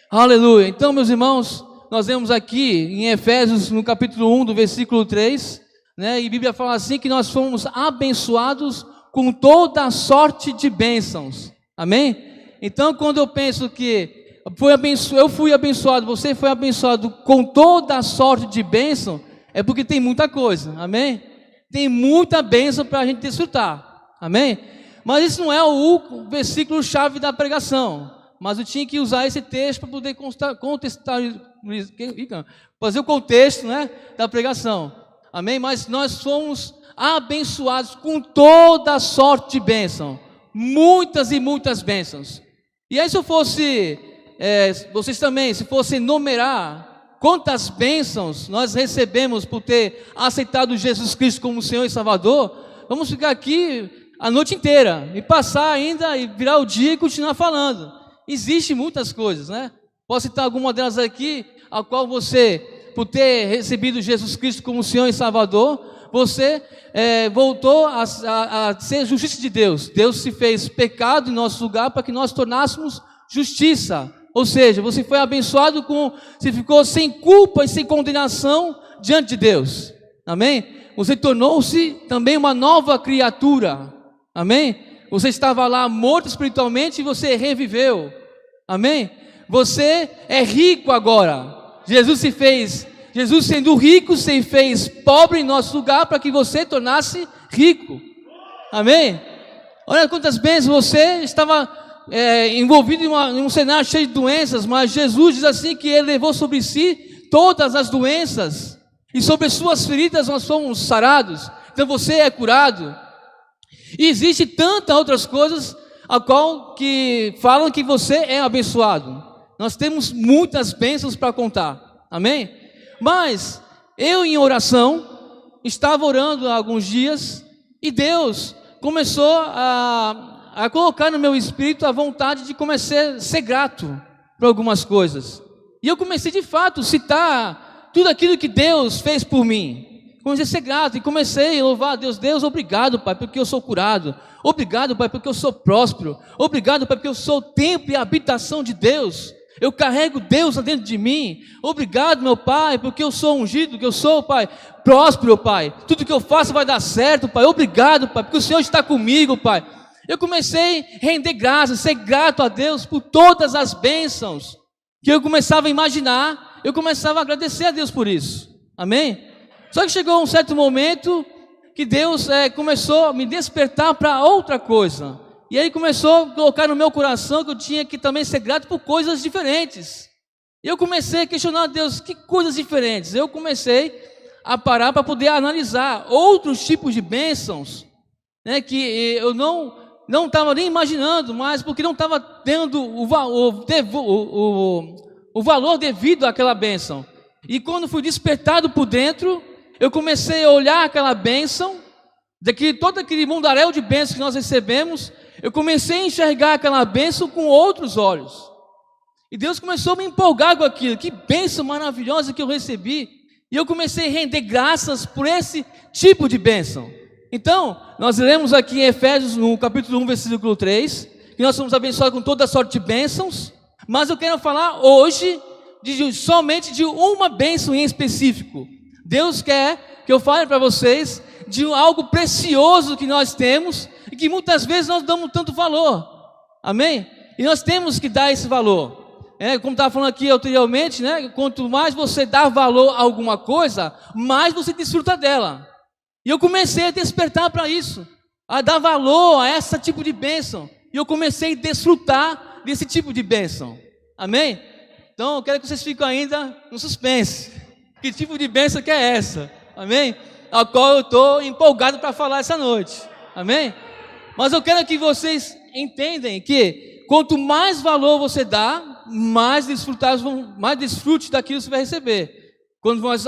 Aleluia. Então, meus irmãos, nós vemos aqui em Efésios, no capítulo 1, do versículo 3, né? E a Bíblia fala assim que nós fomos abençoados com toda a sorte de bênçãos. Amém? Então, quando eu penso que eu fui abençoado, você foi abençoado com toda a sorte de bênção, é porque tem muita coisa. Amém? Tem muita bênção para a gente desfrutar. Amém? Mas isso não é o versículo-chave da pregação. Mas eu tinha que usar esse texto para poder fazer o contexto, né, da pregação. Amém? Mas nós somos abençoados com toda a sorte de bênção. Muitas e muitas bênçãos. E aí se eu fosse, vocês também, se fossem numerar quantas bênçãos nós recebemos por ter aceitado Jesus Cristo como Senhor e Salvador, vamos ficar aqui a noite inteira e passar ainda e virar o dia e continuar falando. Existem muitas coisas, né? Posso citar alguma delas aqui, a qual você, por ter recebido Jesus Cristo como Senhor e Salvador, você voltou a ser justiça de Deus. Deus se fez pecado em nosso lugar para que nós tornássemos justiça. Ou seja, você foi abençoado você ficou sem culpa e sem condenação diante de Deus. Amém? Você tornou-se também uma nova criatura. Amém? Você estava lá morto espiritualmente e você reviveu. Amém? Você é rico agora. Jesus sendo rico, se fez pobre em nosso lugar para que você tornasse rico. Amém? Olha quantas bênçãos. Você estava envolvido em um cenário cheio de doenças, mas Jesus diz assim que Ele levou sobre si todas as doenças e sobre suas feridas nós somos sarados. Então você é curado. E existe tantas outras coisas a qual que falam que você é abençoado. Nós temos muitas bênçãos para contar. Amém? Mas eu em oração estava orando há alguns dias e Deus começou a colocar no meu espírito a vontade de começar a ser grato por algumas coisas. E eu comecei de fato a citar tudo aquilo que Deus fez por mim. Comecei a ser grato e comecei a louvar a Deus. Deus, obrigado, Pai, porque eu sou curado. Obrigado, Pai, porque eu sou próspero. Obrigado, Pai, porque eu sou o templo e a habitação de Deus. Eu carrego Deus dentro de mim. Obrigado, meu Pai, porque eu sou ungido, que eu sou, Pai, próspero, Pai. Tudo que eu faço vai dar certo, Pai. Obrigado, Pai, porque o Senhor está comigo, Pai. Eu comecei a render graças, ser grato a Deus por todas as bênçãos que eu começava a imaginar. Eu começava a agradecer a Deus por isso. Amém? Só que chegou um certo momento que Deus começou a me despertar para outra coisa. E aí começou a colocar no meu coração que eu tinha que também ser grato por coisas diferentes. E eu comecei a questionar a Deus, que coisas diferentes? Eu comecei a parar para poder analisar outros tipos de bênçãos, né, que eu não estava nem imaginando, mas porque não estava tendo o valor devido àquela bênção. E quando fui despertado por dentro, eu comecei a olhar aquela bênção, todo aquele mundaréu de bênçãos que nós recebemos, eu comecei a enxergar aquela bênção com outros olhos. E Deus começou a me empolgar com aquilo. Que bênção maravilhosa que eu recebi. E eu comecei a render graças por esse tipo de bênção. Então, nós lemos aqui em Efésios, no capítulo 1, versículo 3, que nós somos abençoados com toda a sorte de bênçãos. Mas eu quero falar hoje somente de uma bênção em específico. Deus quer que eu fale para vocês de algo precioso que nós temos e que muitas vezes nós damos tanto valor. Amém? E nós temos que dar esse valor. Como estava falando aqui anteriormente, né? Quanto mais você dá valor a alguma coisa, mais você desfruta dela. E eu comecei a despertar para isso, a dar valor a esse tipo de bênção. E eu comecei a desfrutar desse tipo de bênção. Amém? Então eu quero que vocês fiquem ainda no suspense. Que tipo de bênção que é essa? Amém? A qual eu estou empolgado para falar essa noite. Amém? Mas eu quero que vocês entendam que quanto mais valor você dá, mais desfrute daquilo que você vai receber. Quando nós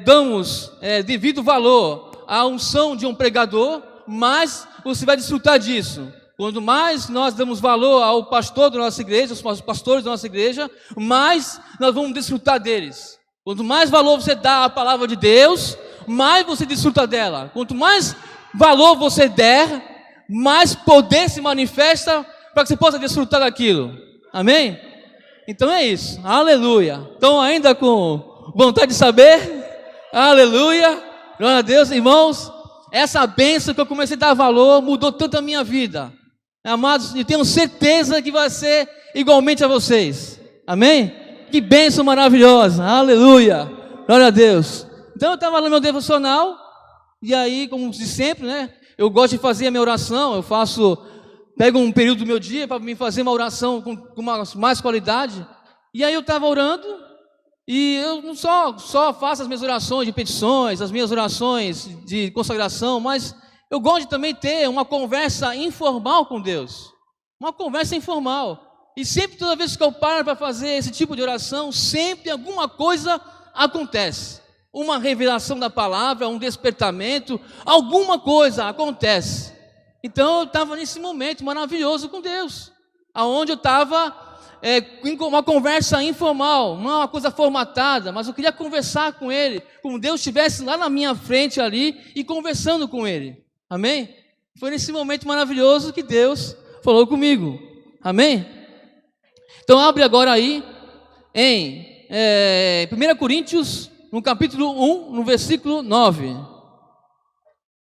damos devido valor à unção de um pregador, mais você vai desfrutar disso. Quanto mais nós damos valor ao pastor da nossa igreja, aos pastores da nossa igreja, mais nós vamos desfrutar deles. Quanto mais valor você dá à palavra de Deus, mais você desfruta dela. Quanto mais valor você der, mais poder se manifesta para que você possa desfrutar daquilo. Amém? Então é isso, aleluia. Estão ainda com vontade de saber? Aleluia, glória a Deus, irmãos. Essa bênção que eu comecei a dar valor mudou tanto a minha vida, amados, e tenho certeza que vai ser igualmente a vocês, amém? Que bênção maravilhosa, aleluia, glória a Deus. Então eu estava no meu devocional, e aí, como de sempre, né? Eu gosto de fazer a minha oração, pego um período do meu dia para me fazer uma oração com mais qualidade. E aí eu estava orando, e eu não só faço as minhas orações de petições, as minhas orações de consagração, mas eu gosto de também ter uma conversa informal com Deus. Uma conversa informal. E sempre, toda vez que eu paro para fazer esse tipo de oração, sempre alguma coisa acontece. Uma revelação da palavra, um despertamento, alguma coisa acontece. Então eu estava nesse momento maravilhoso com Deus, aonde eu estava com uma conversa informal, não uma coisa formatada, mas eu queria conversar com Ele, como Deus estivesse lá na minha frente ali e conversando com Ele, amém? Foi nesse momento maravilhoso que Deus falou comigo, amém? Então abre agora aí em 1 Coríntios, no capítulo 1, no versículo 9,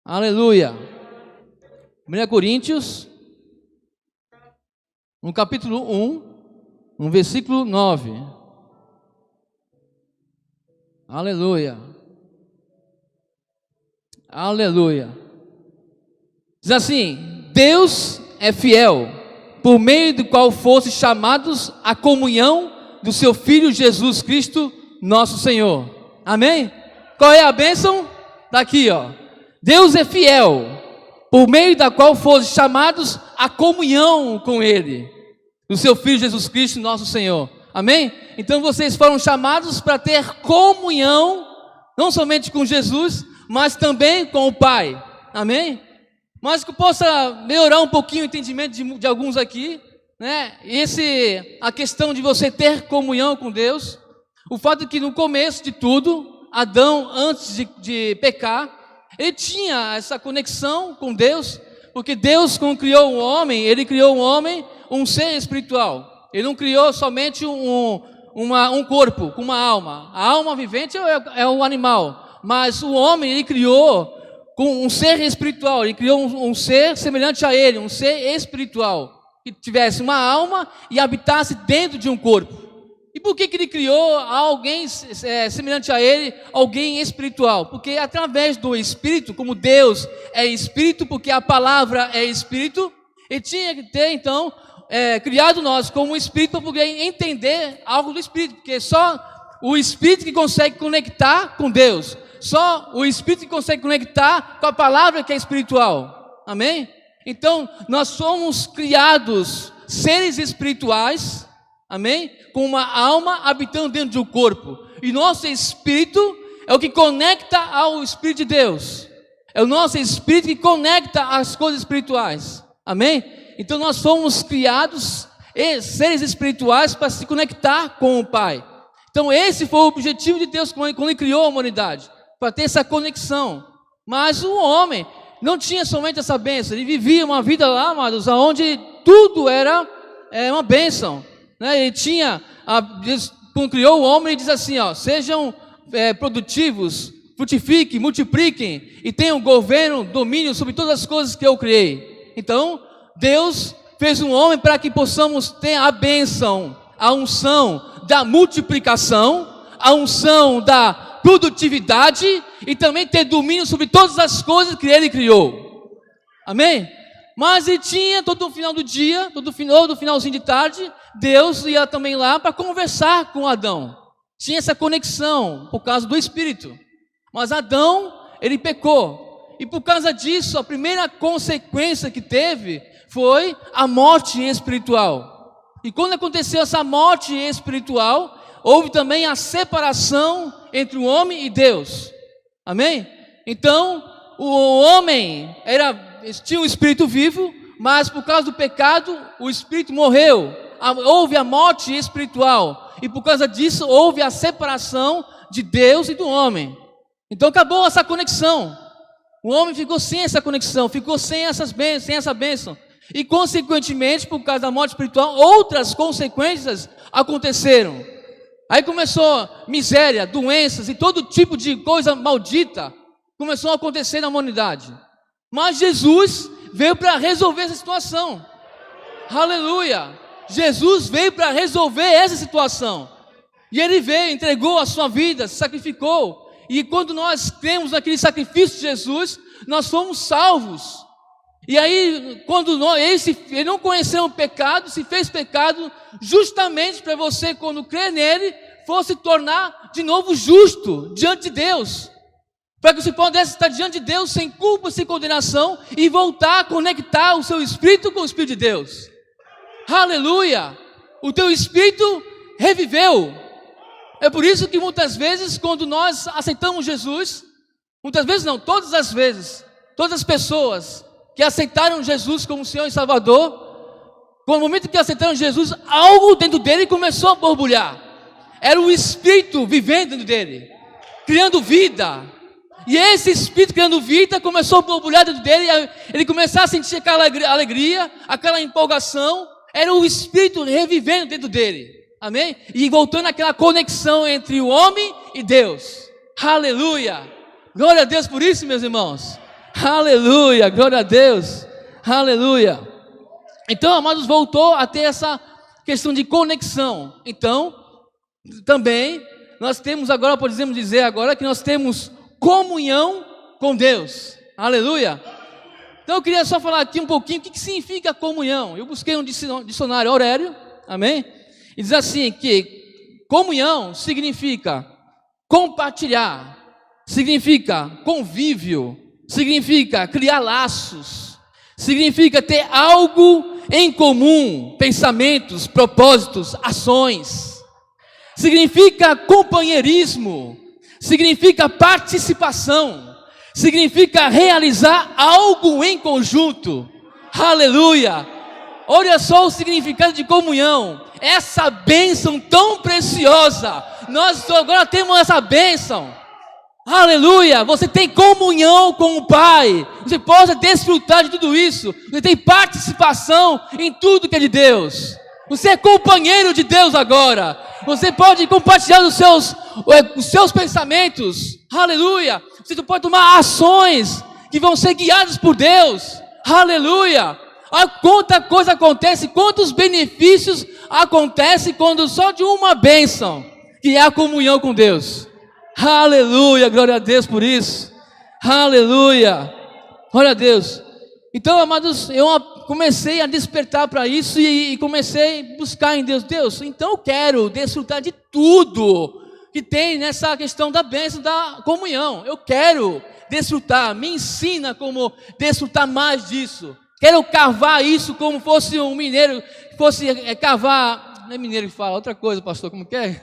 aleluia. 1 Coríntios, no capítulo 1, no versículo 9. Aleluia. Aleluia. Diz assim: Deus é fiel, por meio do qual fosse chamados à comunhão do seu Filho Jesus Cristo, nosso Senhor. Amém? Qual é a bênção? Daqui, ó. Deus é fiel, por meio da qual fosse chamados à comunhão com Ele, do seu Filho Jesus Cristo, nosso Senhor. Amém? Então vocês foram chamados para ter comunhão, não somente com Jesus, mas também com o Pai. Amém? Mas que possa melhorar um pouquinho o entendimento de alguns aqui, né? A questão de você ter comunhão com Deus, o fato de que no começo de tudo, Adão, antes de pecar, ele tinha essa conexão com Deus, porque Deus, quando criou o homem, Ele criou o homem um ser espiritual. Ele não criou somente um corpo com uma alma. A alma vivente é o animal, mas o homem Ele criou com um ser espiritual. Ele criou um ser semelhante a Ele, um ser espiritual, que tivesse uma alma e habitasse dentro de um corpo. E por que Ele criou alguém semelhante a Ele, alguém espiritual? Porque através do Espírito, como Deus é Espírito, porque a palavra é Espírito, Ele tinha que ter então criado nós como Espírito para poder entender algo do Espírito, porque só o Espírito que consegue conectar com Deus, só o Espírito que consegue conectar com a palavra que é espiritual, amém? Então nós somos criados seres espirituais, amém? Com uma alma habitando dentro de um corpo, e nosso Espírito é o que conecta ao Espírito de Deus, é o nosso Espírito que conecta as coisas espirituais, amém? Então nós somos criados seres espirituais para se conectar com o Pai. Então esse foi o objetivo de Deus quando Ele criou a humanidade, para ter essa conexão. Mas o homem não tinha somente essa bênção, ele vivia uma vida lá, amados, onde tudo era uma bênção, né? Ele tinha, quando criou o homem, ele diz assim, ó: sejam produtivos, frutifiquem, multipliquem e tenham governo, domínio sobre todas as coisas que eu criei. Então Deus fez um homem para que possamos ter a bênção, a unção da multiplicação, a unção da produtividade e também ter domínio sobre todas as coisas que Ele criou. Amém? Mas ele tinha todo o final do dia, todo o finalzinho de tarde, Deus ia também lá para conversar com Adão. Tinha essa conexão por causa do Espírito. Mas Adão, ele pecou. E por causa disso, a primeira consequência que teve foi a morte espiritual. E quando aconteceu essa morte espiritual, houve também a separação entre o homem e Deus. Amém? Então, o homem tinha um espírito vivo, mas por causa do pecado, o espírito morreu. Houve a morte espiritual. E por causa disso, houve a separação de Deus e do homem. Então acabou essa conexão. O homem ficou sem essa conexão, ficou sem essa bênção. E consequentemente, por causa da morte espiritual, outras consequências aconteceram. Aí começou miséria, doenças e todo tipo de coisa maldita começou a acontecer na humanidade. Mas Jesus veio para resolver essa situação. Aleluia! Jesus veio para resolver essa situação. E Ele veio, entregou a sua vida, se sacrificou. E quando nós cremos naquele sacrifício de Jesus, nós fomos salvos. E aí, quando ele não conheceu o pecado, se fez pecado, justamente para você, quando crer nele, fosse tornar de novo justo diante de Deus. Para que você pudesse estar diante de Deus sem culpa, sem condenação, e voltar a conectar o seu espírito com o Espírito de Deus. Aleluia! O teu espírito reviveu. É por isso que muitas vezes, quando nós aceitamos Jesus, muitas vezes não, todas as vezes, todas as pessoas que aceitaram Jesus como Senhor e Salvador, no momento que aceitaram Jesus, algo dentro dele começou a borbulhar. Era o Espírito vivendo dentro dele, criando vida. E esse Espírito criando vida começou a borbulhar dentro dele, ele começou a sentir aquela alegria, aquela empolgação. Era o Espírito revivendo dentro dele. Amém? E voltando àquela conexão entre o homem e Deus. Aleluia! Glória a Deus por isso, meus irmãos. Aleluia! Glória a Deus. Aleluia! Então, amados, voltou a ter essa questão de conexão. Então, também, nós temos agora, podemos dizer agora, que nós temos comunhão com Deus. Aleluia! Então, eu queria só falar aqui um pouquinho o que significa comunhão. Eu busquei um dicionário Aurélio, amém? E diz assim que comunhão significa compartilhar, significa convívio, significa criar laços, significa ter algo em comum, pensamentos, propósitos, ações, significa companheirismo, significa participação, significa realizar algo em conjunto. Aleluia! Olha só o significado de comunhão, essa bênção tão preciosa. Nós agora temos essa bênção. Aleluia, você tem comunhão com o Pai, você pode desfrutar de tudo isso, você tem participação em tudo que é de Deus, você é companheiro de Deus agora, você pode compartilhar os seus pensamentos, aleluia, você pode tomar ações que vão ser guiadas por Deus, aleluia. Quanta coisa acontece, quantos benefícios acontecem quando só de uma bênção, que é a comunhão com Deus. Aleluia, glória a Deus por isso. Aleluia, glória a Deus. Então, amados, eu comecei a despertar para isso e comecei a buscar em Deus. Deus, então eu quero desfrutar de tudo que tem nessa questão da bênção da comunhão. Eu quero desfrutar, me ensina como desfrutar mais disso. Quero cavar isso como fosse um mineiro, fosse cavar, não é mineiro que fala, outra coisa, pastor, como que é?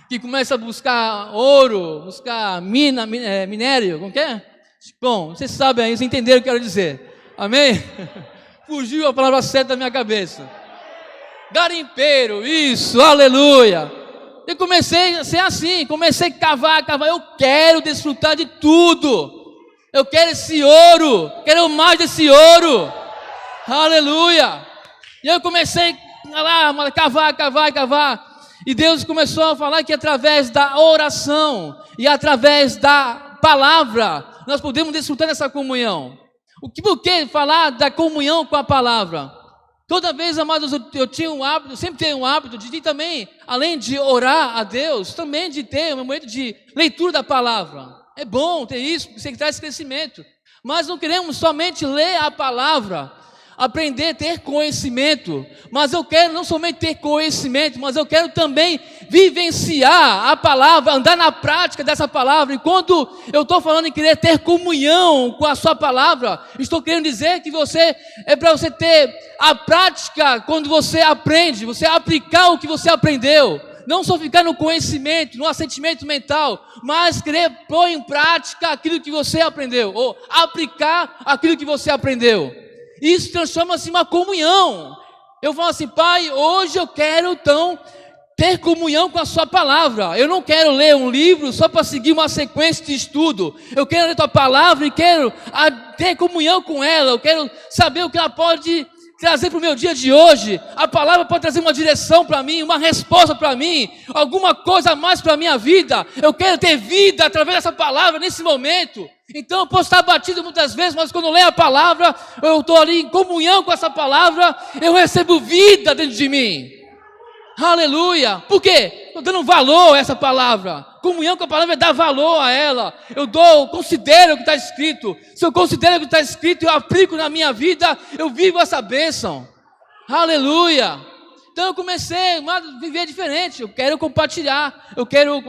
Que começa a buscar ouro, buscar minério, como que é? Bom, vocês sabem aí, vocês entenderam o que eu quero dizer, amém? Fugiu a palavra certa da minha cabeça. Garimpeiro, isso, aleluia. Eu comecei a ser assim, comecei a cavar, eu quero desfrutar de tudo. Eu quero esse ouro, quero mais desse ouro, aleluia. E eu comecei a cavar, e Deus começou a falar que através da oração e através da palavra, nós podemos desfrutar dessa comunhão. Por que falar da comunhão com a palavra? Toda vez, amados, eu tinha um hábito, eu sempre tenho um hábito de também, além de orar a Deus, também de ter um momento de leitura da palavra. É bom ter isso, porque você traz crescimento. Mas não queremos somente ler a palavra, aprender, ter conhecimento. Mas eu quero não somente ter conhecimento, mas eu quero também vivenciar a palavra, andar na prática dessa palavra. E quando eu estou falando em querer ter comunhão com a sua palavra, estou querendo dizer que é para você ter a prática quando você aprende, você aplicar o que você aprendeu. Não só ficar no conhecimento, no assentimento mental, mas querer pôr em prática aquilo que você aprendeu, ou aplicar aquilo que você aprendeu. Isso transforma-se em uma comunhão. Eu falo assim, Pai, hoje eu quero então ter comunhão com a sua palavra. Eu não quero ler um livro só para seguir uma sequência de estudo. Eu quero ler a tua palavra e quero ter comunhão com ela. Eu quero saber o que ela pode trazer para o meu dia de hoje. A palavra pode trazer uma direção para mim, uma resposta para mim, alguma coisa a mais para a minha vida. Eu quero ter vida através dessa palavra nesse momento. Então eu posso estar batido muitas vezes, mas quando eu leio a palavra, eu estou ali em comunhão com essa palavra, eu recebo vida dentro de mim. Aleluia! Por quê? Estou dando valor a essa palavra. Comunhão com a palavra é dar valor a ela. Eu considero o que está escrito. Se eu considero o que está escrito, eu aplico na minha vida, eu vivo essa bênção. Aleluia! Então eu comecei a viver diferente. Eu quero compartilhar. Eu quero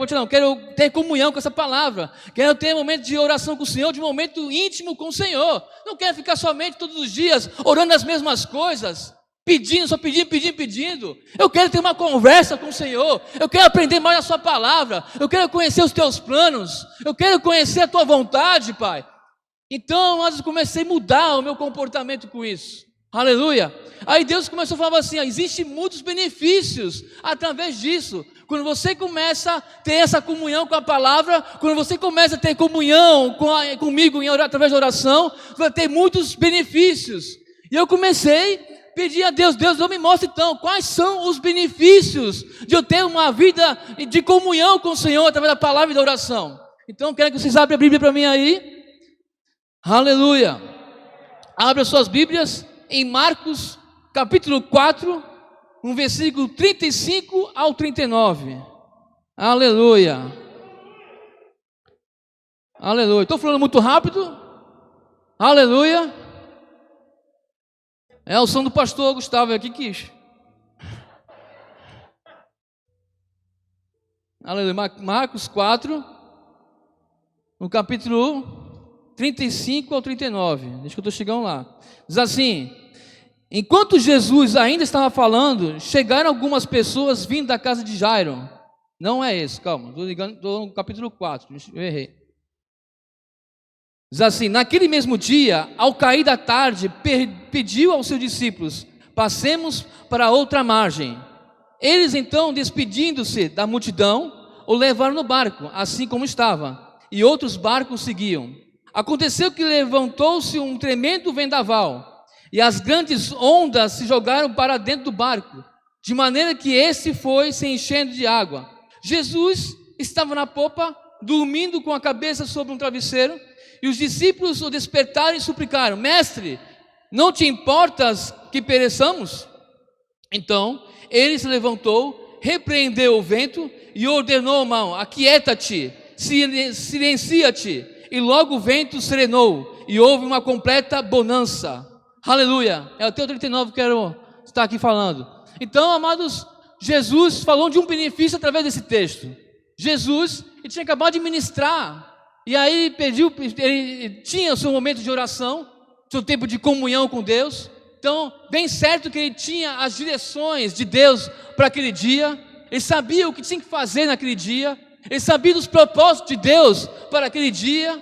ter comunhão com essa palavra. Quero ter um momento de oração com o Senhor, de um momento íntimo com o Senhor. Não quero ficar somente todos os dias orando as mesmas coisas. Só pedindo. Eu quero ter uma conversa com o Senhor. Eu quero aprender mais a sua palavra. Eu quero conhecer os teus planos. Eu quero conhecer a tua vontade, Pai. Então, eu comecei a mudar o meu comportamento com isso. Aleluia. Aí Deus começou a falar assim, existem muitos benefícios através disso. Quando você começa a ter essa comunhão com a palavra, quando você começa a ter comunhão comigo através da oração, vai ter muitos benefícios. E eu comecei pedir a Deus, não me mostre então, quais são os benefícios de eu ter uma vida de comunhão com o Senhor através da palavra e da oração. Então quero que vocês abram a Bíblia para mim aí. Aleluia. Abra as suas Bíblias em Marcos capítulo 4, no versículo 35 ao 39. Aleluia. Aleluia. Estou falando muito rápido? Aleluia. É o som do pastor Gustavo aqui, quis. Aleluia. Marcos 4, no capítulo 35 ao 39. Deixa que eu estou chegando lá. Diz assim: enquanto Jesus ainda estava falando, chegaram algumas pessoas vindo da casa de Jairo. Não é esse, calma. Estou no capítulo 4. Eu errei. Diz assim: naquele mesmo dia, ao cair da tarde, pediu aos seus discípulos: passemos para outra margem. Eles então, despedindo-se da multidão, o levaram no barco, assim como estava, e outros barcos seguiam. Aconteceu que levantou-se um tremendo vendaval, e as grandes ondas se jogaram para dentro do barco, de maneira que esse foi se enchendo de água. Jesus estava na popa, dormindo com a cabeça sobre um travesseiro. E os discípulos o despertaram e suplicaram: mestre, não te importas que pereçamos? Então ele se levantou, repreendeu o vento e ordenou ao mar: aquieta-te, silencia-te. E logo o vento serenou e houve uma completa bonança. Aleluia. É o teu 39 que eu quero estar aqui falando. Então, amados, Jesus falou de um benefício através desse texto. Jesus, ele tinha acabado de ministrar. E aí ele tinha o seu momento de oração, seu tempo de comunhão com Deus. Então, bem certo que ele tinha as direções de Deus para aquele dia. Ele sabia o que tinha que fazer naquele dia. Ele sabia dos propósitos de Deus para aquele dia.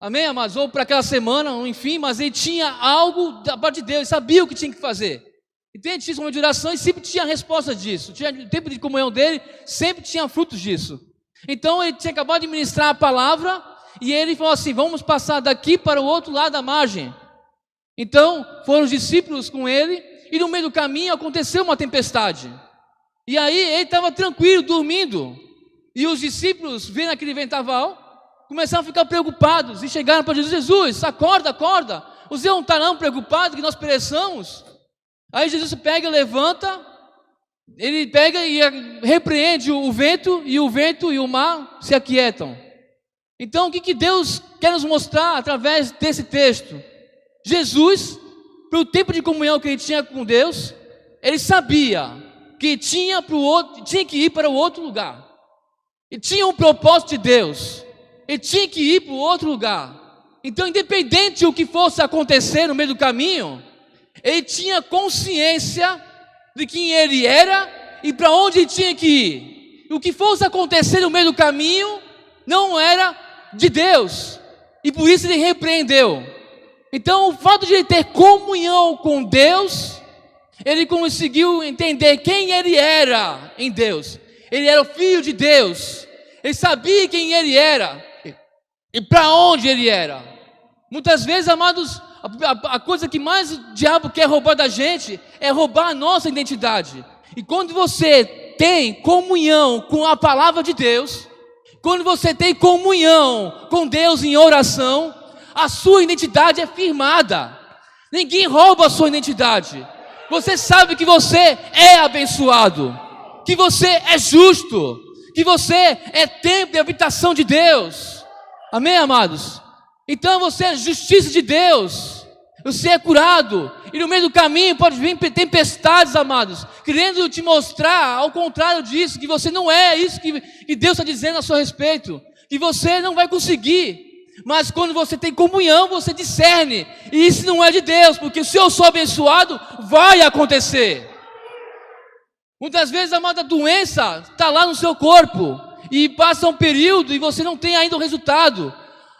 Amém, amados? Ou para aquela semana, enfim. Mas ele tinha algo da parte de Deus. Ele sabia o que tinha que fazer. Entende? Tinha esse momento de oração e sempre tinha a resposta disso. Tinha o tempo de comunhão dele, sempre tinha frutos disso. Então ele tinha acabado de ministrar a palavra e ele falou assim: vamos passar daqui para o outro lado da margem. Então foram os discípulos com ele e no meio do caminho aconteceu uma tempestade. E aí ele estava tranquilo, dormindo. E os discípulos, vendo aquele vendaval, começaram a ficar preocupados e chegaram para Jesus: Jesus, acorda, acorda. Você não está preocupado que nós pereçamos? Aí Jesus pega, levanta. Ele pega e repreende o vento e o mar se aquietam. Então o que Deus quer nos mostrar através desse texto? Jesus, pelo tempo de comunhão que ele tinha com Deus, ele sabia que tinha que ir para o outro lugar. Ele tinha um propósito de Deus. Ele tinha que ir para o outro lugar. Então, independente do que fosse acontecer no meio do caminho, ele tinha consciência de quem ele era e para onde ele tinha que ir. E o que fosse acontecer no meio do caminho não era de Deus, e por isso ele repreendeu. Então o fato de ele ter comunhão com Deus, ele conseguiu entender quem ele era em Deus. Ele era o filho de Deus, ele sabia quem ele era e para onde ele era. Muitas vezes, amados, a coisa que mais o diabo quer roubar da gente é roubar a nossa identidade. E quando você tem comunhão com a palavra de Deus, quando você tem comunhão com Deus em oração, a sua identidade é firmada. Ninguém rouba a sua identidade. Você sabe que você é abençoado, que você é justo, que você é templo de habitação de Deus. Amém, amados? Então você é justiça de Deus. Você é curado. E no meio do caminho pode vir tempestades, amados, querendo te mostrar, ao contrário disso, que você não é isso que Deus está dizendo a seu respeito, que você não vai conseguir. Mas quando você tem comunhão, você discerne, e isso não é de Deus, porque se eu sou abençoado, vai acontecer. Muitas vezes, amada, a doença está lá no seu corpo, e passa um período, e você não tem ainda o resultado.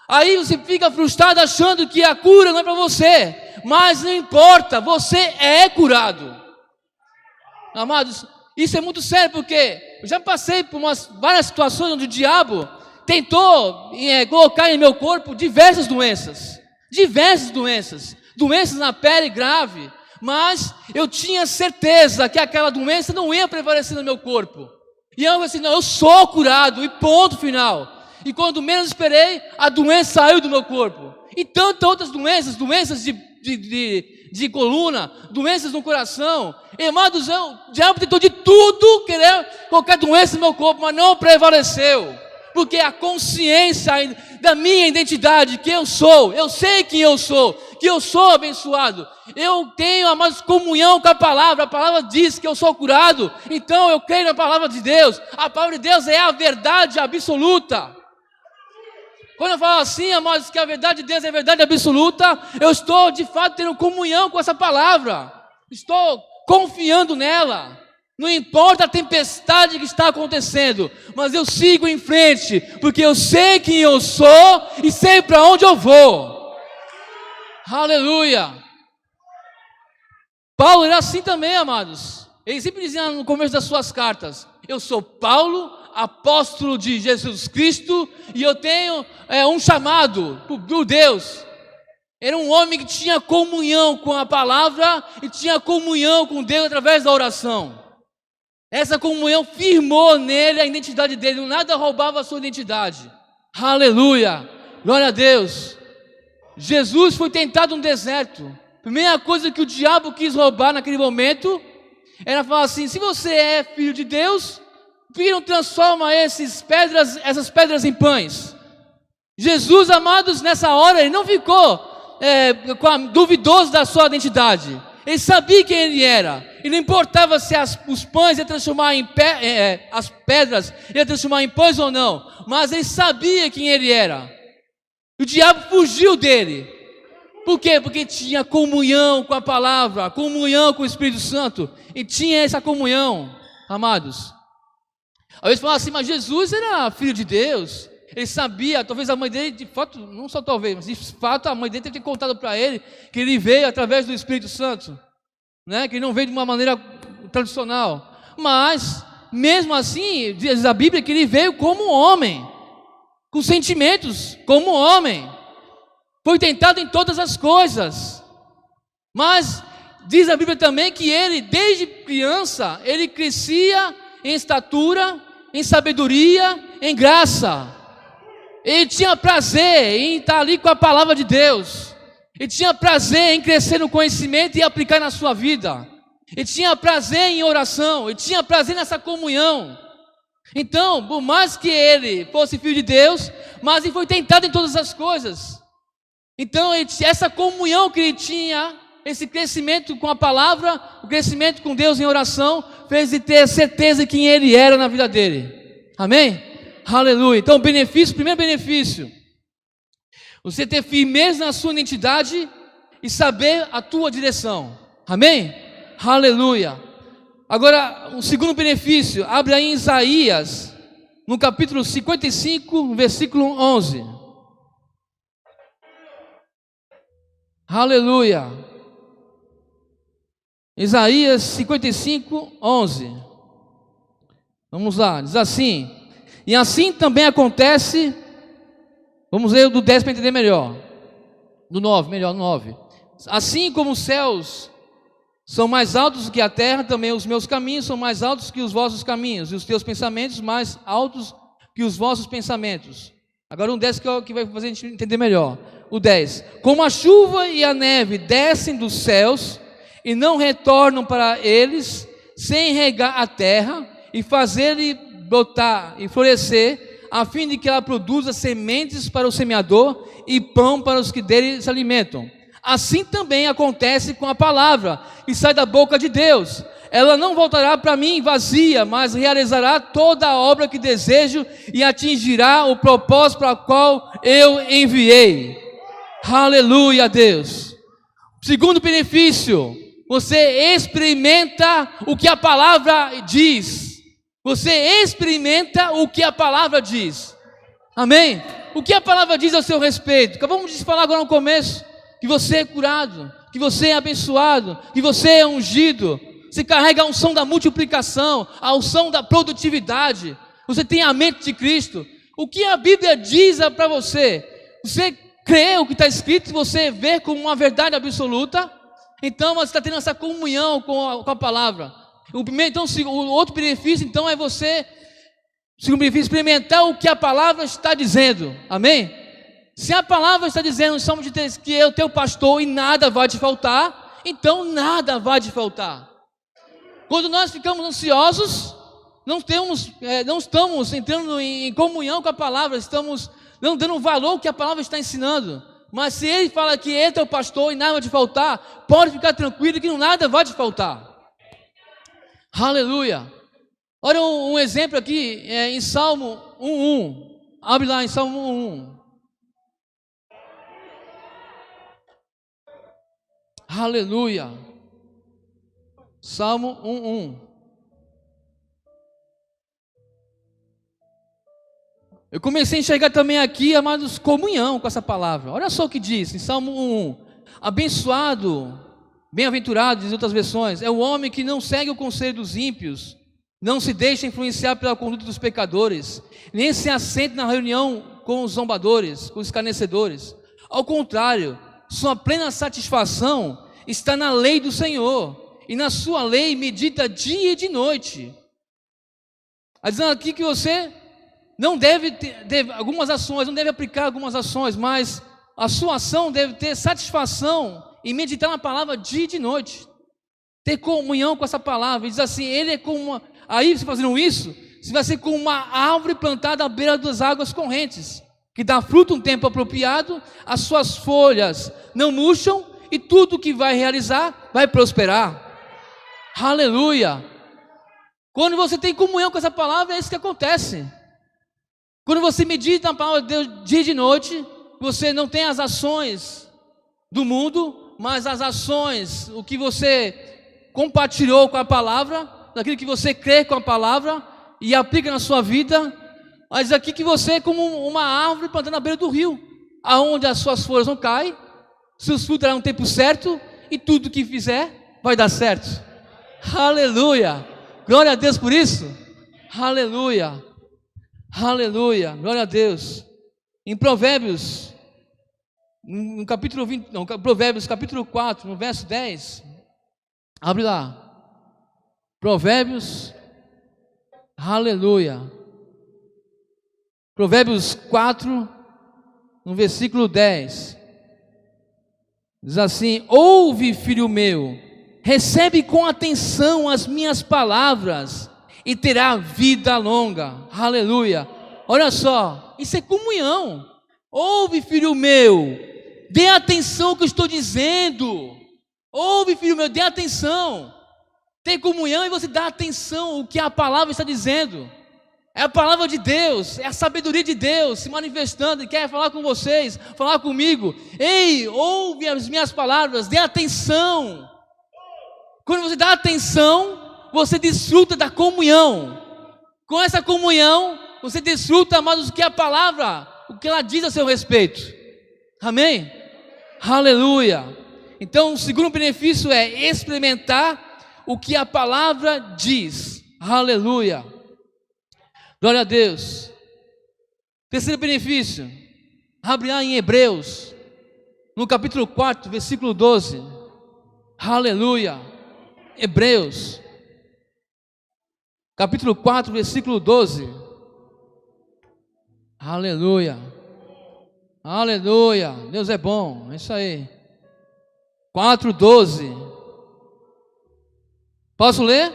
Aí você fica frustrado achando que a cura não é para você, mas não importa, você é curado. Amados, isso é muito sério, porque eu já passei por várias situações onde o diabo tentou colocar em meu corpo diversas doenças, doenças na pele grave, mas eu tinha certeza que aquela doença não ia prevalecer no meu corpo. E eu assim, não, eu sou curado, e ponto final. E quando menos esperei, a doença saiu do meu corpo. E tantas outras doenças de coluna, doenças no coração. Amados, o diabo tentou de tudo querer colocar doença no meu corpo, mas não prevaleceu. Porque a consciência da minha identidade, que eu sei quem eu sou, que eu sou abençoado. Eu tenho, amados, comunhão com a palavra diz que eu sou curado, então eu creio na palavra de Deus. A palavra de Deus é a verdade absoluta. Quando eu falo assim, amados, que a verdade de Deus é a verdade absoluta, eu estou de fato tendo comunhão com essa palavra, estou confiando nela. Não importa a tempestade que está acontecendo, mas eu sigo em frente, porque eu sei quem eu sou e sei para onde eu vou. Aleluia! Paulo era assim também, amados. Ele sempre dizia no começo das suas cartas: eu sou Paulo, apóstolo de Jesus Cristo, e eu tenho um chamado por Deus. Era um homem que tinha comunhão com a palavra e tinha comunhão com Deus através da oração. Essa comunhão firmou nele a identidade dele, nada roubava a sua identidade. Aleluia, glória a Deus. Jesus foi tentado no deserto. A primeira coisa que o diabo quis roubar naquele momento era falar assim: se você é filho de Deus, por que não transforma essas pedras em pães? Jesus, amados, nessa hora ele não ficou duvidoso da sua identidade. Ele sabia quem ele era. E não importava se os pães iam transformar as pedras iam transformar em pães ou não, mas ele sabia quem ele era. O diabo fugiu dele. Por quê? Porque tinha comunhão com a palavra, comunhão com o Espírito Santo, e tinha essa comunhão, amados. Às vezes fala assim: mas Jesus era filho de Deus. Ele sabia, talvez a mãe dele, de fato, não só talvez, mas de fato a mãe dele teve contado para ele que ele veio através do Espírito Santo, né? Que ele não veio de uma maneira tradicional. Mas, mesmo assim, diz a Bíblia que ele veio como homem, com sentimentos, como homem. Foi tentado em todas as coisas. Mas, diz a Bíblia também que ele, desde criança, ele crescia em estatura, em sabedoria, em graça. Ele tinha prazer em estar ali com a palavra de Deus. Ele tinha prazer em crescer no conhecimento e aplicar na sua vida. Ele tinha prazer em oração. Ele tinha prazer nessa comunhão. Então, por mais que ele fosse filho de Deus, mas ele foi tentado em todas as coisas. Então, essa comunhão que ele tinha, esse crescimento com a palavra, o crescimento com Deus em oração, fez ele ter certeza de quem ele era na vida dele. Amém? Aleluia. Então, primeiro benefício, você ter firmeza na sua identidade e saber a tua direção. Amém? Aleluia. Agora, o segundo benefício, abre aí em Isaías, no capítulo 55, versículo 11. Aleluia. Isaías 55, 11. Vamos lá, diz assim: e assim também acontece, vamos ler do 10 para entender melhor, do 9, melhor, no 9. Assim como os céus são mais altos do que a terra, também os meus caminhos são mais altos que os vossos caminhos, e os teus pensamentos mais altos que os vossos pensamentos. Agora um 10 que vai fazer a gente entender melhor. O 10. Como a chuva e a neve descem dos céus e não retornam para eles, sem regar a terra e fazer-lhe brotar e florescer, a fim de que ela produza sementes para o semeador e pão para os que dele se alimentam. Assim também acontece com a palavra que sai da boca de Deus. Ela não voltará para mim vazia, mas realizará toda a obra que desejo e atingirá o propósito para o qual eu enviei. Aleluia a Deus. Segundo benefício, você experimenta o que a palavra diz. Você experimenta o que a palavra diz. Amém? O que a palavra diz ao seu respeito? Acabamos de falar agora no começo que você é curado, que você é abençoado, que você é ungido. Você carrega a unção da multiplicação, a unção da produtividade. Você tem a mente de Cristo. O que a Bíblia diz para você? Você crê o que está escrito, você vê como uma verdade absoluta. Então você está tendo essa comunhão com a palavra. O outro benefício então é você, segundo benefício, experimentar o que a palavra está dizendo. Amém? Se a palavra está dizendo no Salmo de 3 que é o teu pastor e nada vai te faltar, então nada vai te faltar. Quando nós ficamos ansiosos, não estamos entrando em comunhão com a palavra, estamos não dando valor ao que a palavra está ensinando. Mas se ele fala que ele é teu pastor e nada vai te faltar, pode ficar tranquilo que nada vai te faltar. Aleluia. Olha um exemplo aqui, em Salmo 1:1. Abre lá em Salmo 1:1. Aleluia. Salmo 1:1. Eu comecei a enxergar também aqui, amados, comunhão com essa palavra. Olha só o que diz em Salmo 1:1. Abençoado, bem-aventurado, diz outras versões, é o homem que não segue o conselho dos ímpios, não se deixa influenciar pela conduta dos pecadores, nem se assenta na reunião com os zombadores, com os escarnecedores. Ao contrário, sua plena satisfação está na lei do Senhor, e na sua lei medita dia e de noite. Está dizendo aqui que você não deve ter algumas ações, não deve aplicar algumas ações, mas a sua ação deve ter satisfação em meditar na palavra dia e de noite, ter comunhão com essa palavra. E diz assim, ele é como uma... Aí você fazendo isso, você vai ser como uma árvore plantada à beira das águas correntes, que dá fruto um tempo apropriado, as suas folhas não murcham, e tudo que vai realizar vai prosperar. Aleluia. Quando você tem comunhão com essa palavra, é isso que acontece. Quando você medita na palavra de Deus dia e de noite, você não tem as ações do mundo, mas as ações, o que você compartilhou com a palavra, daquilo que você crê com a palavra e aplica na sua vida. Mas aqui que você é como uma árvore plantada na beira do rio, aonde as suas folhas não caem, seus frutos darão no tempo certo, e tudo que fizer vai dar certo. Aleluia, glória a Deus por isso. Aleluia, aleluia, glória a Deus. Em Provérbios, no capítulo 20, não, Provérbios capítulo 4, no verso 10, abre lá, Provérbios, aleluia, Provérbios 4, no versículo 10, diz assim: ouve, filho meu, recebe com atenção as minhas palavras, e terá vida longa. Aleluia. Olha só, isso é comunhão. Ouve, filho meu, dê atenção ao que eu estou dizendo. Ouve, filho meu, dê atenção. Tem comunhão e você dá atenção ao que a palavra está dizendo. É a palavra de Deus, é a sabedoria de Deus se manifestando e quer falar com vocês, falar comigo. Ei, ouve as minhas palavras, dê atenção. Quando você dá atenção, você desfruta da comunhão. Com essa comunhão, você desfruta, amados, do que a palavra, o que ela diz a seu respeito. Amém? Aleluia. Então, o segundo benefício é experimentar o que a palavra diz. Aleluia. Glória a Deus. Terceiro benefício, abre lá em Hebreus, no capítulo 4, versículo 12. Aleluia. Hebreus, capítulo 4, versículo 12. Aleluia. Aleluia. Deus é bom. É isso aí. 4:12. Posso ler?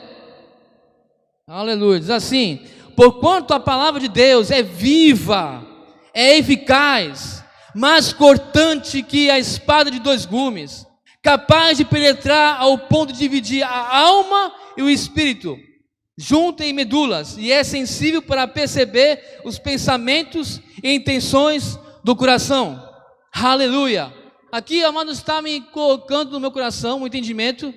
Aleluia. Diz assim: porquanto a palavra de Deus é viva, é eficaz, mais cortante que a espada de dois gumes, capaz de penetrar ao ponto de dividir a alma e o espírito, junta em medulas, e é sensível para perceber os pensamentos e intenções do coração. Aleluia. Aqui, amados, está me colocando no meu coração um entendimento,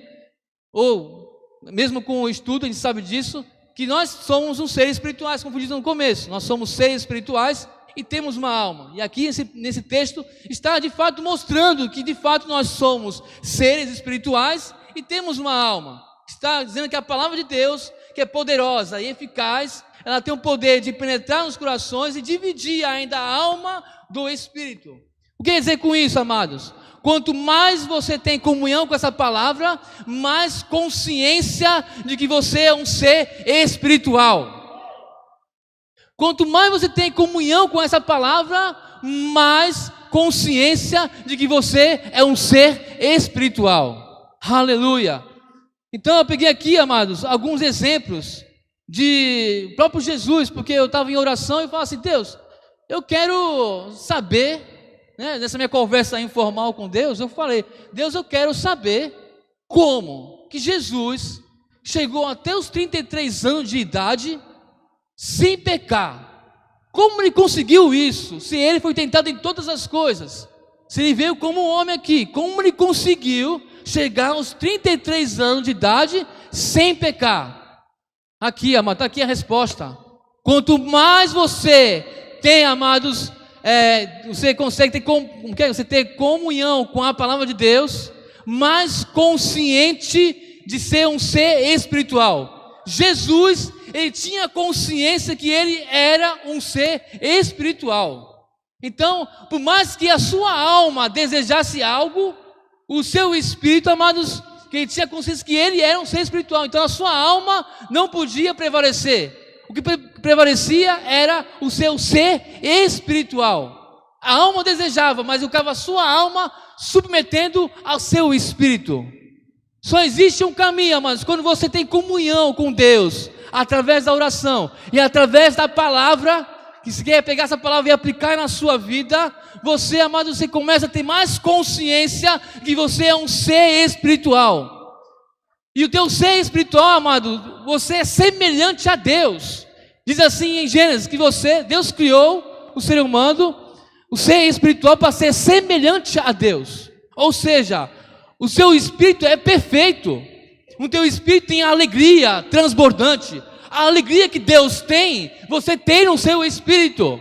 ou mesmo com o estudo, a gente sabe disso, que nós somos um seres espirituais, como eu disse no começo. Nós somos seres espirituais e temos uma alma. E aqui nesse texto está de fato mostrando que de fato nós somos seres espirituais e temos uma alma. Está dizendo que a palavra de Deus, que é poderosa e eficaz, ela tem o poder de penetrar nos corações e dividir ainda a alma do espírito. O que quer dizer com isso, amados? Quanto mais você tem comunhão com essa palavra, mais consciência de que você é um ser espiritual. Quanto mais você tem comunhão com essa palavra, mais consciência de que você é um ser espiritual. Aleluia. Então eu peguei aqui, amados, alguns exemplos de próprio Jesus, porque eu estava em oração e falava assim: Deus, eu quero saber, nessa minha conversa informal com Deus, eu falei: Deus, eu quero saber como que Jesus chegou até os 33 anos de idade sem pecar. Como ele conseguiu isso? Se ele foi tentado em todas as coisas, se ele veio como um homem aqui, como ele conseguiu chegar aos 33 anos de idade sem pecar? Aqui, amado, está aqui a resposta. Quanto mais você tem, amados, você consegue ter comunhão com a palavra de Deus, mais consciente de ser um ser espiritual. Jesus, ele tinha consciência que ele era um ser espiritual. Então, por mais que a sua alma desejasse algo, o seu espírito, amados, que ele tinha consciência que ele era um ser espiritual, então a sua alma não podia prevalecer. O que prevalecia era o seu ser espiritual. A alma desejava, mas ficava a sua alma submetendo ao seu espírito. Só existe um caminho, amados, quando você tem comunhão com Deus, através da oração e através da palavra, que se quer pegar essa palavra e aplicar na sua vida, você, amado, você começa a ter mais consciência que você é um ser espiritual. E o teu ser espiritual, amado, você é semelhante a Deus. Diz assim em Gênesis que Deus criou o ser humano, o ser espiritual, para ser semelhante a Deus. Ou seja, o seu espírito é perfeito. O teu espírito tem a alegria transbordante. A alegria que Deus tem, você tem no seu espírito.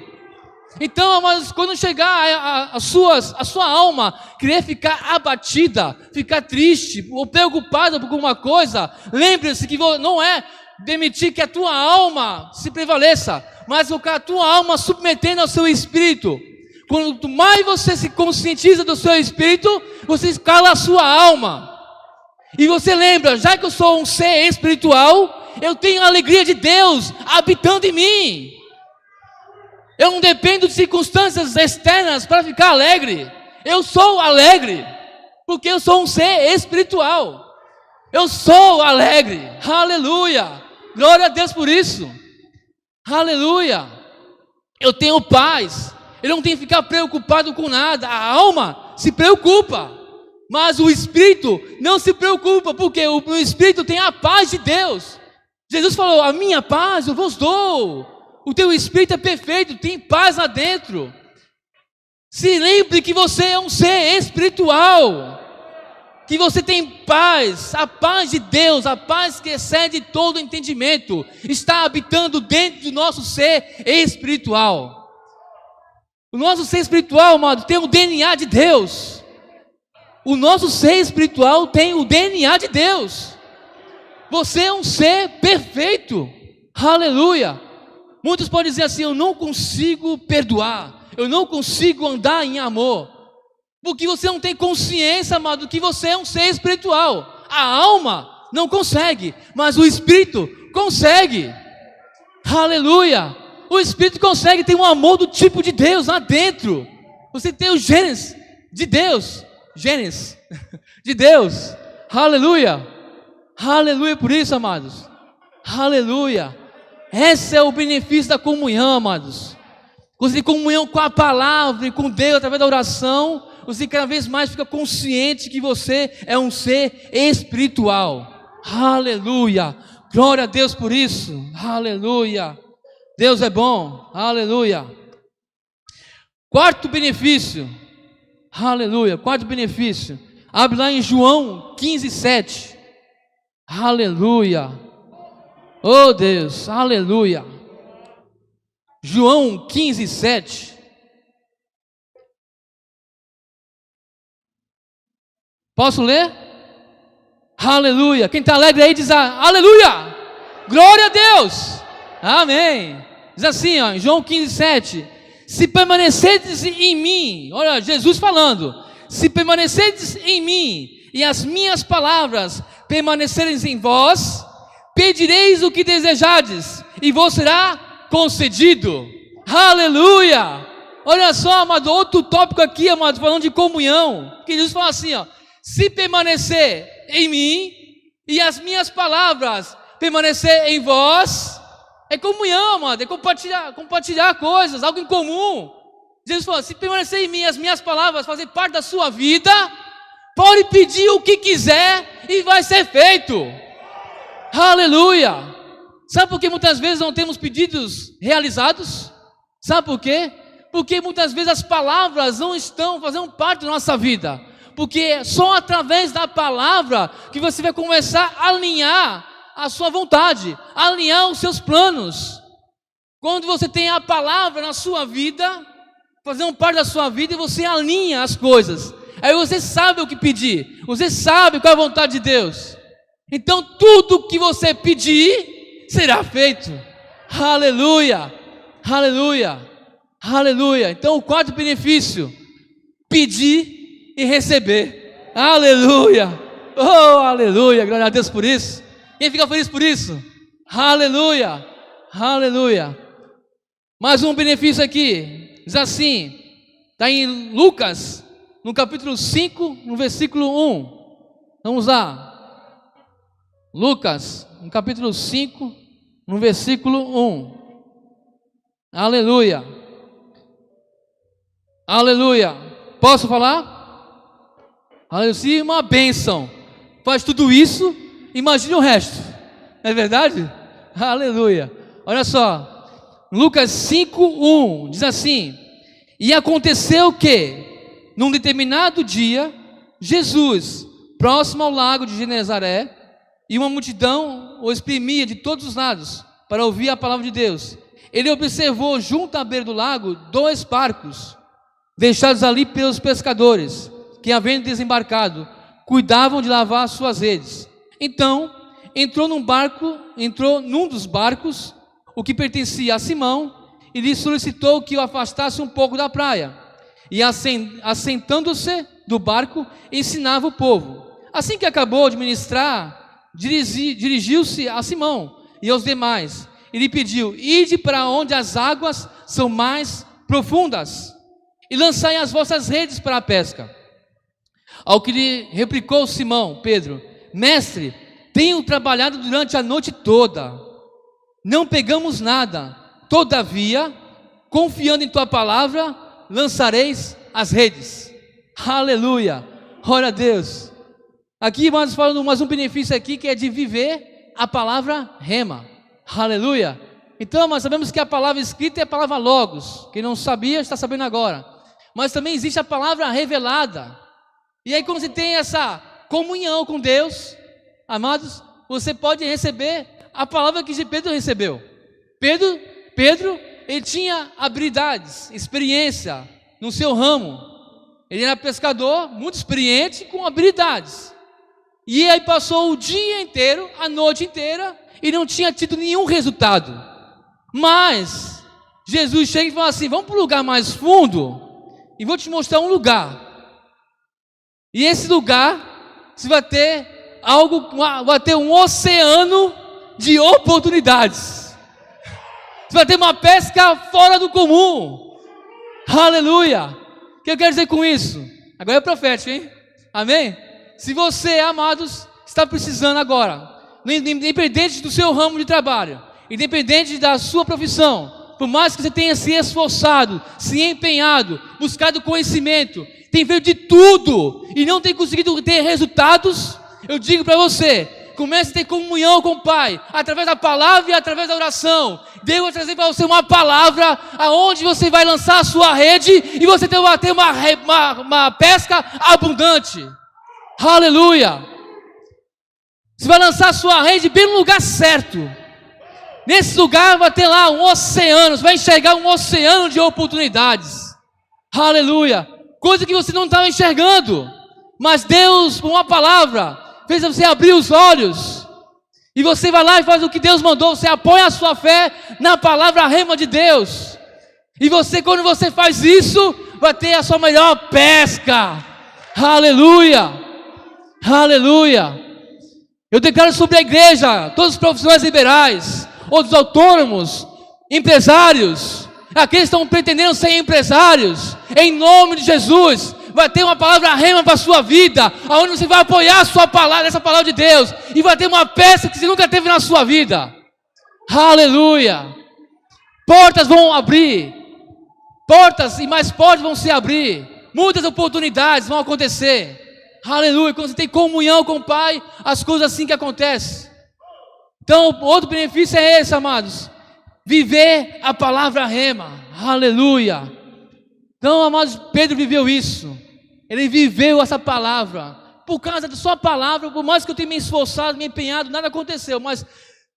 Então, amados, quando chegar a sua alma querer ficar abatida, ficar triste ou preocupada por alguma coisa, lembre-se que não é permitir que a tua alma se prevaleça, mas colocar a tua alma submetendo ao seu espírito. Quanto mais você se conscientiza do seu espírito, você escala a sua alma. E você lembra, já que eu sou um ser espiritual, eu tenho a alegria de Deus habitando em mim. Eu não dependo de circunstâncias externas para ficar alegre. Eu sou alegre, porque eu sou um ser espiritual. Eu sou alegre. Aleluia. Glória a Deus por isso. Aleluia. Eu tenho paz. Eu não tenho que ficar preocupado com nada. A alma se preocupa, mas o espírito não se preocupa, porque o espírito tem a paz de Deus. Jesus falou: a minha paz eu vos dou. O teu espírito é perfeito, tem paz lá dentro. Se lembre que você é um ser espiritual, que você tem paz. A paz de Deus, a paz que excede todo entendimento, está habitando dentro do nosso ser espiritual. O nosso ser espiritual, amado, tem o DNA de Deus. O nosso ser espiritual tem o DNA de Deus. Você é um ser perfeito. Aleluia. Muitos podem dizer assim: eu não consigo perdoar, eu não consigo andar em amor. Porque você não tem consciência, amado, que você é um ser espiritual. A alma não consegue, mas o espírito consegue. Aleluia! O espírito consegue ter um amor do tipo de Deus lá dentro. Você tem o genes de Deus. Genes de Deus. Aleluia! Aleluia por isso, amados. Aleluia! Esse é o benefício da comunhão, amados. Você tem comunhão com a palavra e com Deus através da oração. Você cada vez mais fica consciente que você é um ser espiritual. Aleluia! Glória a Deus por isso. Aleluia! Deus é bom. Aleluia! Quarto benefício. Aleluia! Quarto benefício. Abre lá em João 15:7. Aleluia! Oh Deus! Aleluia! João 15:7. Posso ler? Aleluia! Quem está alegre aí diz aleluia! Glória a Deus! Amém! Diz assim, ó, em João 15:7. Se permanecerdes em mim, olha Jesus falando, se permanecerdes em mim e as minhas palavras permanecerem em vós, pedireis o que desejardes e vos será concedido. Aleluia! Olha só, amado, outro tópico aqui, amado, falando de comunhão, que Jesus fala assim, ó, se permanecer em mim e as minhas palavras permanecer em vós, é comunhão, amado, é compartilhar coisas, algo em comum. Jesus falou, se permanecer em mim e as minhas palavras fazer parte da sua vida, pode pedir o que quiser e vai ser feito. Aleluia! Sabe por que muitas vezes não temos pedidos realizados? Sabe por quê? Porque muitas vezes as palavras não estão fazendo parte da nossa vida. Porque é só através da palavra que você vai começar a alinhar a sua vontade, alinhar os seus planos. Quando você tem a palavra na sua vida, fazendo parte da sua vida, e você alinha as coisas, aí você sabe o que pedir, você sabe qual é a vontade de Deus. Então tudo que você pedir será feito. Aleluia, aleluia, aleluia. Então o quarto benefício, pedir e receber. Aleluia, oh aleluia, glória a Deus por isso. Quem fica feliz por isso? Aleluia, aleluia. Mais um benefício aqui, diz assim, está em Lucas, no capítulo 5, no versículo 1. Vamos lá. Lucas, no capítulo 5, no versículo 1. Aleluia. Aleluia. Posso falar? Aleluia. Se uma bênção faz tudo isso, imagine o resto. Não é verdade? Aleluia. Olha só. Lucas 5:1 diz assim: e aconteceu que, num determinado dia, Jesus, próximo ao lago de Genezaré, e uma multidão o exprimia de todos os lados para ouvir a palavra de Deus. Ele observou junto à beira do lago 2 barcos, deixados ali pelos pescadores, que, havendo desembarcado, cuidavam de lavar suas redes. Então entrou num dos barcos, o que pertencia a Simão, e lhe solicitou que o afastasse um pouco da praia. E assentando-se do barco, ensinava o povo. Assim que acabou de ministrar, dirigiu-se a Simão e aos demais, e lhe pediu: ide para onde as águas são mais profundas, e lançai as vossas redes para a pesca. Ao que lhe replicou Simão Pedro: mestre, tenho trabalhado durante a noite toda, não pegamos nada, todavia, confiando em tua palavra, lançareis as redes. Aleluia, glória a Deus. Aqui nós falamos mais um benefício aqui, que é de viver a palavra rema. Aleluia. Então nós sabemos que a palavra escrita é a palavra logos. Quem não sabia está sabendo agora. Mas também existe a palavra revelada. E aí quando você tem essa comunhão com Deus, amados, você pode receber a palavra que Pedro recebeu. Pedro, ele tinha habilidades, experiência no seu ramo. Ele era pescador, muito experiente, com habilidades. E aí passou o dia inteiro, a noite inteira, e não tinha tido nenhum resultado. Mas Jesus chega e fala assim: vamos para um lugar mais fundo, e vou te mostrar um lugar E esse lugar, você vai ter vai ter um oceano de oportunidades. Você vai ter uma pesca fora do comum. Aleluia! O que eu quero dizer com isso? Agora é profético, hein? Amém? Se você, amados, está precisando agora, independente do seu ramo de trabalho, independente da sua profissão, por mais que você tenha se esforçado, se empenhado, buscado conhecimento, tem feito de tudo e não tem conseguido ter resultados, eu digo para você, comece a ter comunhão com o Pai, através da palavra e através da oração. Deus vai trazer para você uma palavra, aonde você vai lançar a sua rede e você vai ter uma pesca abundante. Aleluia! Você vai lançar a sua rede bem no lugar certo. Nesse lugar vai ter lá um oceano, você vai enxergar um oceano de oportunidades. Aleluia! Coisa que você não estava enxergando, mas Deus, com uma palavra, fez você abrir os olhos, e você vai lá e faz o que Deus mandou, você apoia a sua fé na palavra rema de Deus, e você, quando você faz isso, vai ter a sua melhor pesca. Aleluia, aleluia. Eu declaro sobre a igreja, todos os profissionais liberais, outros autônomos, empresários, aqueles que estão pretendendo ser empresários, em nome de Jesus, vai ter uma palavra rema para a sua vida, onde você vai apoiar a sua palavra, essa palavra de Deus, e vai ter uma peça que você nunca teve na sua vida. Aleluia! Portas vão abrir, portas e mais portas vão se abrir, muitas oportunidades vão acontecer. Aleluia! Quando você tem comunhão com o Pai, as coisas assim que acontecem. Então, outro benefício é esse, amados, viver a palavra rema. Aleluia! Então, amados, Pedro viveu isso. Ele viveu essa palavra. Por causa da sua palavra, por mais que eu tenha me esforçado, me empenhado, nada aconteceu. Mas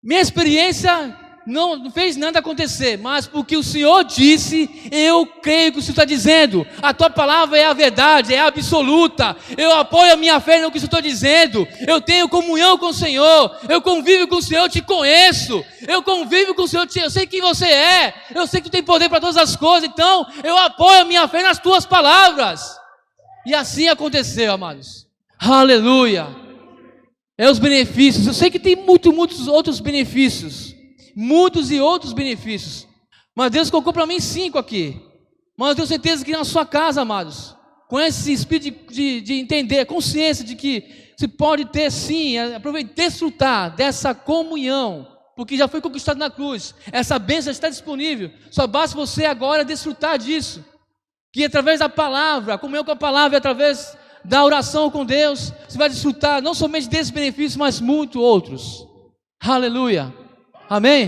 minha experiência não fez nada acontecer. Mas porque o Senhor disse, eu creio que o Senhor está dizendo. A tua palavra é a verdade, é absoluta. Eu apoio a minha fé no que o Senhor está dizendo. Eu tenho comunhão com o Senhor. Eu convivo com o Senhor, eu te conheço. Eu convivo com o Senhor, eu sei quem você é. Eu sei que tu tem poder para todas as coisas. Então, eu apoio a minha fé nas tuas palavras. E assim aconteceu, amados. Aleluia. É os benefícios. Eu sei que tem muitos outros benefícios. Muitos e outros benefícios. Mas Deus colocou para mim 5 aqui. Mas eu tenho certeza que na sua casa, amados, com esse espírito de entender, consciência de que você pode ter sim, aproveitar, desfrutar dessa comunhão, porque já foi conquistado na cruz. Essa bênção está disponível. Só basta você agora desfrutar disso. Que através da palavra, a comunhão com a palavra, através da oração com Deus, você vai desfrutar não somente desses benefícios, mas muitos outros. Aleluia. Amém?